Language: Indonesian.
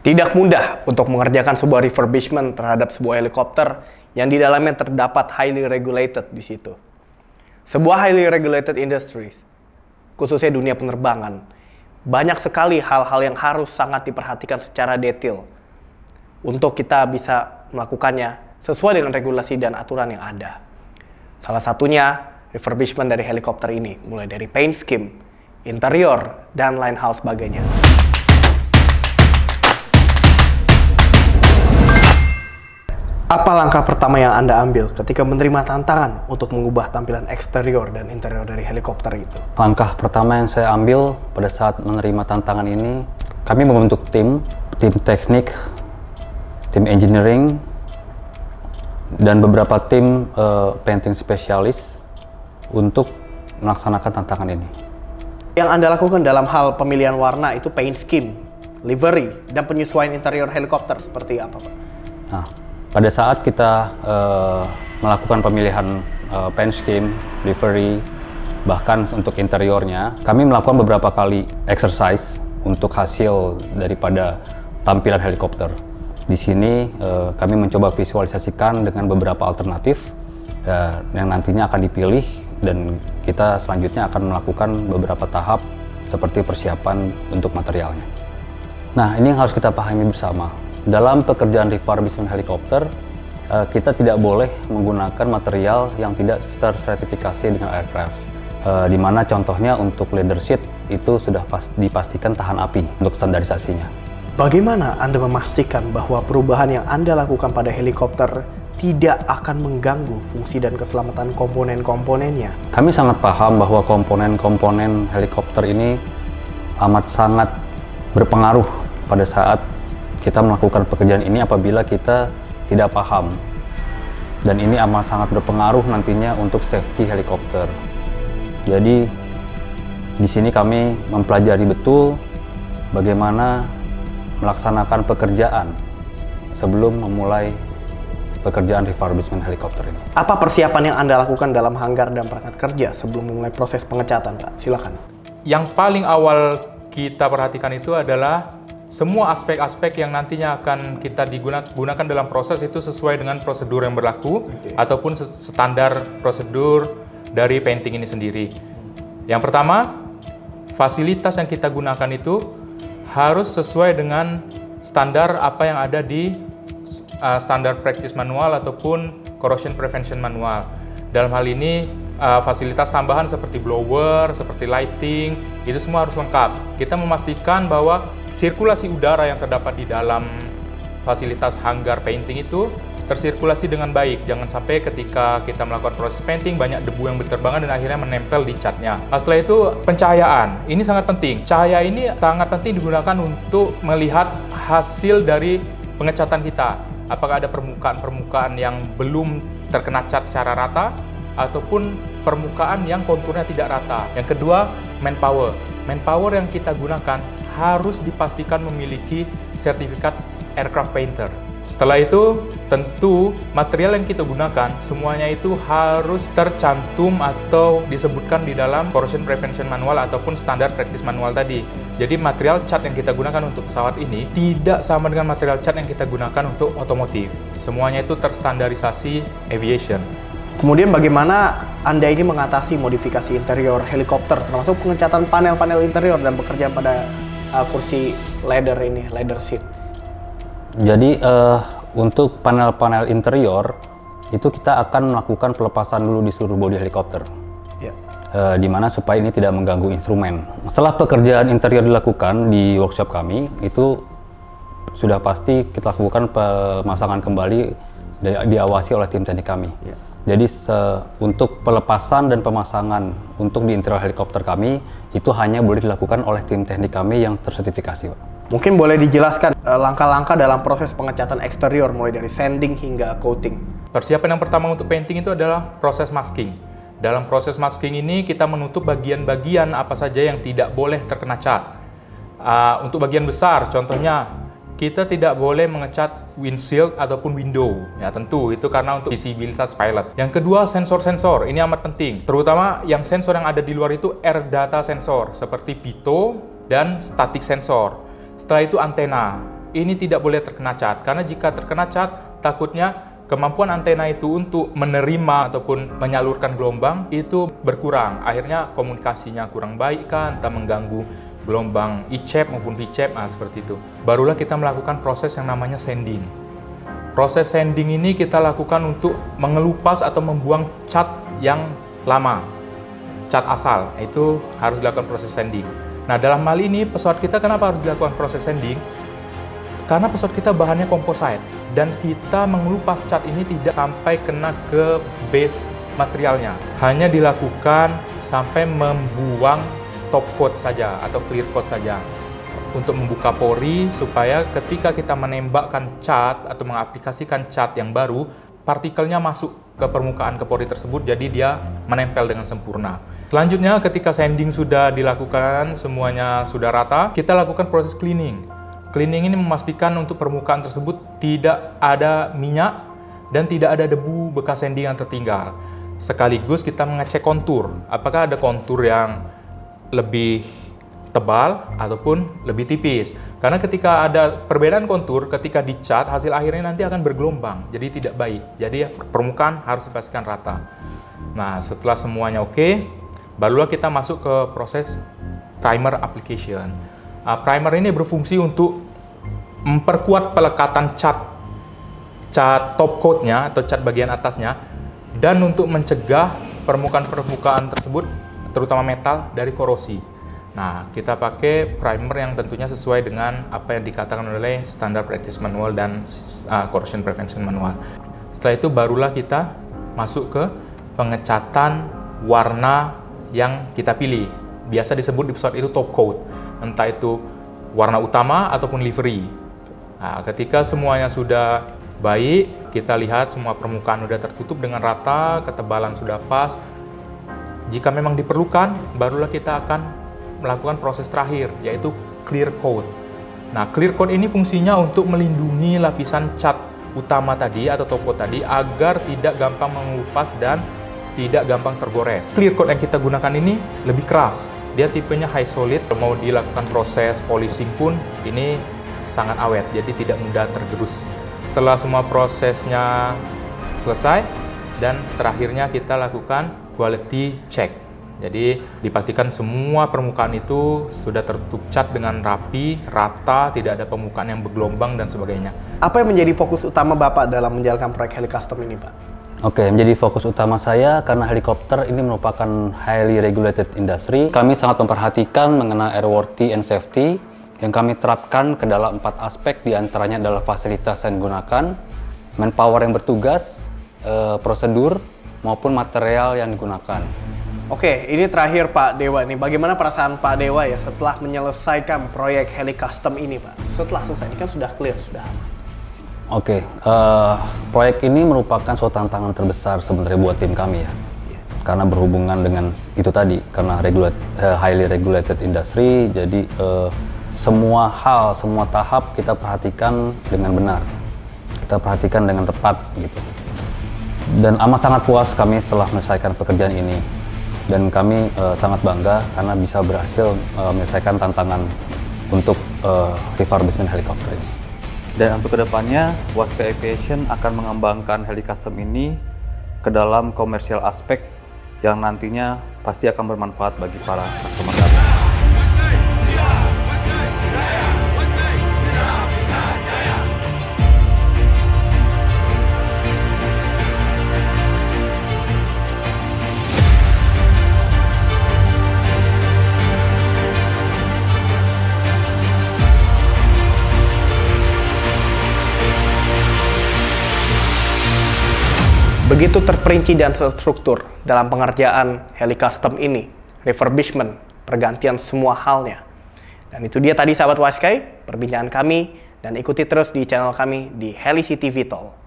Tidak mudah untuk mengerjakan sebuah refurbishment terhadap sebuah helikopter yang di dalamnya terdapat highly regulated di situ. Sebuah highly regulated industries, khususnya dunia penerbangan, banyak sekali hal-hal yang harus sangat diperhatikan secara detail untuk kita bisa melakukannya sesuai dengan regulasi dan aturan yang ada. Salah satunya refurbishment dari helikopter ini, mulai dari paint scheme, interior, dan lain hal sebagainya. Apa langkah pertama yang Anda ambil ketika menerima tantangan untuk mengubah tampilan eksterior dan interior dari helikopter itu? Langkah pertama yang saya ambil pada saat menerima tantangan ini, kami membentuk tim teknik, tim engineering, dan beberapa tim painting spesialis untuk melaksanakan tantangan ini. Yang Anda lakukan dalam hal pemilihan warna itu paint scheme, livery, dan penyesuaian interior helikopter seperti apa, Pak? Nah, pada saat kita melakukan pemilihan paint scheme, livery, bahkan untuk interiornya, kami melakukan beberapa kali exercise untuk hasil daripada tampilan helikopter. Di sini kami mencoba visualisasikan dengan beberapa alternatif yang nantinya akan dipilih, dan kita selanjutnya akan melakukan beberapa tahap seperti persiapan untuk materialnya. Nah, ini yang harus kita pahami bersama. Dalam pekerjaan refurbishment helikopter, kita tidak boleh menggunakan material yang tidak tersertifikasi dengan aircraft. Di mana contohnya untuk leather sheet itu sudah dipastikan tahan api untuk standarisasinya. Bagaimana Anda memastikan bahwa perubahan yang Anda lakukan pada helikopter tidak akan mengganggu fungsi dan keselamatan komponen-komponennya? Kami sangat paham bahwa komponen-komponen helikopter ini amat sangat berpengaruh pada saat kita melakukan pekerjaan ini apabila kita tidak paham. Dan ini amat sangat berpengaruh nantinya untuk safety helikopter. Jadi di sini kami mempelajari betul bagaimana melaksanakan pekerjaan sebelum memulai pekerjaan refurbishment helikopter ini. Apa persiapan yang Anda lakukan dalam hanggar dan perangkat kerja sebelum memulai proses pengecatan, Pak? Silakan. Yang paling awal kita perhatikan itu adalah semua aspek-aspek yang nantinya akan kita gunakan dalam proses itu sesuai dengan prosedur yang berlaku ataupun standar prosedur dari painting ini sendiri. Yang pertama, fasilitas yang kita gunakan itu harus sesuai dengan standar apa yang ada di standar practice manual ataupun corrosion prevention manual. Dalam hal ini, fasilitas tambahan seperti blower, seperti lighting, itu semua harus lengkap. Kita memastikan bahwa sirkulasi udara yang terdapat di dalam fasilitas hanggar painting itu tersirkulasi dengan baik. Jangan sampai ketika kita melakukan proses painting banyak debu yang berterbangan dan akhirnya menempel di catnya. Nah, setelah itu pencahayaan. Ini sangat penting. Cahaya ini sangat penting digunakan untuk melihat hasil dari pengecatan kita. Apakah ada permukaan-permukaan yang belum terkena cat secara rata ataupun permukaan yang konturnya tidak rata. Yang kedua, manpower. Manpower yang kita gunakan harus dipastikan memiliki sertifikat aircraft painter. Setelah itu, tentu material yang kita gunakan semuanya itu harus tercantum atau disebutkan di dalam corrosion prevention manual ataupun standar practice manual tadi. Jadi material cat yang kita gunakan untuk pesawat ini tidak sama dengan material cat yang kita gunakan untuk otomotif. Semuanya itu terstandarisasi aviation. Kemudian bagaimana Anda ini mengatasi modifikasi interior helikopter, termasuk pengecatan panel-panel interior dan pekerjaan pada kursi leather seat? Jadi untuk panel-panel interior itu kita akan melakukan pelepasan dulu di seluruh bodi helikopter, di mana supaya ini tidak mengganggu instrumen. Setelah pekerjaan interior dilakukan di workshop kami, itu sudah pasti kita lakukan pemasangan kembali, diawasi oleh tim teknik kami. Jadi untuk pelepasan dan pemasangan untuk di interior helikopter kami itu hanya boleh dilakukan oleh tim teknik kami yang tersertifikasi, Pak. Mungkin boleh dijelaskan langkah-langkah dalam proses pengecatan eksterior mulai dari sanding hingga coating. Persiapan yang pertama untuk painting itu adalah proses masking. Dalam proses masking ini kita menutup bagian-bagian apa saja yang tidak boleh terkena cat. Untuk bagian besar, contohnya kita tidak boleh mengecat windshield ataupun window. Ya tentu, itu karena untuk visibilitas pilot. Yang kedua, sensor-sensor. Ini amat penting. Terutama yang sensor yang ada di luar itu air data sensor, seperti pitot dan static sensor. Setelah itu antena. ini tidak boleh terkena cat, karena jika terkena cat, takutnya kemampuan antena itu untuk menerima ataupun menyalurkan gelombang itu berkurang. Akhirnya komunikasinya kurang baik kan, entah mengganggu gelombang ICEP maupun VCEP, seperti itu. Barulah kita melakukan proses yang namanya sanding. Proses sanding ini kita lakukan untuk mengelupas atau membuang cat yang lama, cat asal, itu harus dilakukan proses sanding. Nah, dalam hal ini pesawat kita kenapa harus dilakukan proses sanding? Karena pesawat kita bahannya composite dan kita mengelupas cat ini tidak sampai kena ke base materialnya. Hanya dilakukan sampai membuang top coat saja atau clear coat saja, untuk membuka pori supaya ketika kita menembakkan cat atau mengaplikasikan cat yang baru, partikelnya masuk ke permukaan ke pori tersebut, jadi dia menempel dengan sempurna. Selanjutnya, ketika sanding sudah dilakukan, semuanya sudah rata, kita lakukan proses cleaning. Cleaning ini memastikan untuk permukaan tersebut tidak ada minyak dan tidak ada debu bekas sanding yang tertinggal. Sekaligus kita mengecek kontur, apakah ada kontur yang lebih tebal ataupun lebih tipis. Karena ketika ada perbedaan kontur, ketika dicat, hasil akhirnya nanti akan bergelombang, jadi tidak baik. Jadi permukaan harus dipastikan rata. Nah, setelah semuanya oke, barulah kita masuk ke proses primer application. Primer ini berfungsi untuk memperkuat pelekatan cat top coatnya atau cat bagian atasnya, dan untuk mencegah permukaan-permukaan tersebut, terutama metal, dari korosi. Nah, kita pakai primer yang tentunya sesuai dengan apa yang dikatakan oleh Standard Practice Manual dan Corrosion Prevention Manual. Setelah itu barulah kita masuk ke pengecatan warna yang kita pilih. Biasa disebut di pesawat itu top coat, entah itu warna utama ataupun livery. Nah, ketika semuanya sudah baik, kita lihat semua permukaan sudah tertutup dengan rata, ketebalan sudah pas. Jika memang diperlukan, barulah kita akan melakukan proses terakhir, yaitu clear coat. Nah, clear coat ini fungsinya untuk melindungi lapisan cat utama tadi atau top coat tadi agar tidak gampang mengelupas dan tidak gampang tergores. Clear coat yang kita gunakan ini lebih keras. Dia tipenya high solid. Mau dilakukan proses polishing pun ini sangat awet, jadi tidak mudah tergerus. Setelah semua prosesnya selesai dan terakhirnya kita lakukan quality check. Jadi dipastikan semua permukaan itu sudah tertutup cat dengan rapi, rata, tidak ada permukaan yang bergelombang dan sebagainya. Apa yang menjadi fokus utama Bapak dalam menjalankan proyek Helicustom ini, Pak? Oke, menjadi fokus utama saya karena helikopter ini merupakan highly regulated industry. Kami sangat memperhatikan mengenai airworthy and safety yang kami terapkan ke dalam 4 aspek, diantaranya adalah fasilitas yang digunakan, manpower yang bertugas, prosedur, maupun material yang digunakan. Oke, ini terakhir Pak Dewa nih. Bagaimana perasaan Pak Dewa ya setelah menyelesaikan proyek Helicustom ini, Pak? Setelah selesai, ini kan sudah clear, sudah aman. Oke, proyek ini merupakan suatu tantangan terbesar sebenarnya buat tim kami ya. Karena berhubungan dengan itu tadi, karena highly regulated industry, jadi semua hal, semua tahap kita perhatikan dengan benar. Kita perhatikan dengan tepat gitu. Dan amat sangat puas kami setelah menyelesaikan pekerjaan ini. Dan kami sangat bangga karena bisa berhasil menyelesaikan tantangan untuk refurbishment helikopter ini. Dan untuk kedepannya, Waska Aviation akan mengembangkan Helicustom ini ke dalam komersial aspek yang nantinya pasti akan bermanfaat bagi para customer kami. Begitu terperinci dan terstruktur dalam pengerjaan Helicustom ini, refurbishment, pergantian semua halnya. Dan itu dia tadi sahabat Waskai, perbincangan kami, dan ikuti terus di channel kami di Helicity VTOL.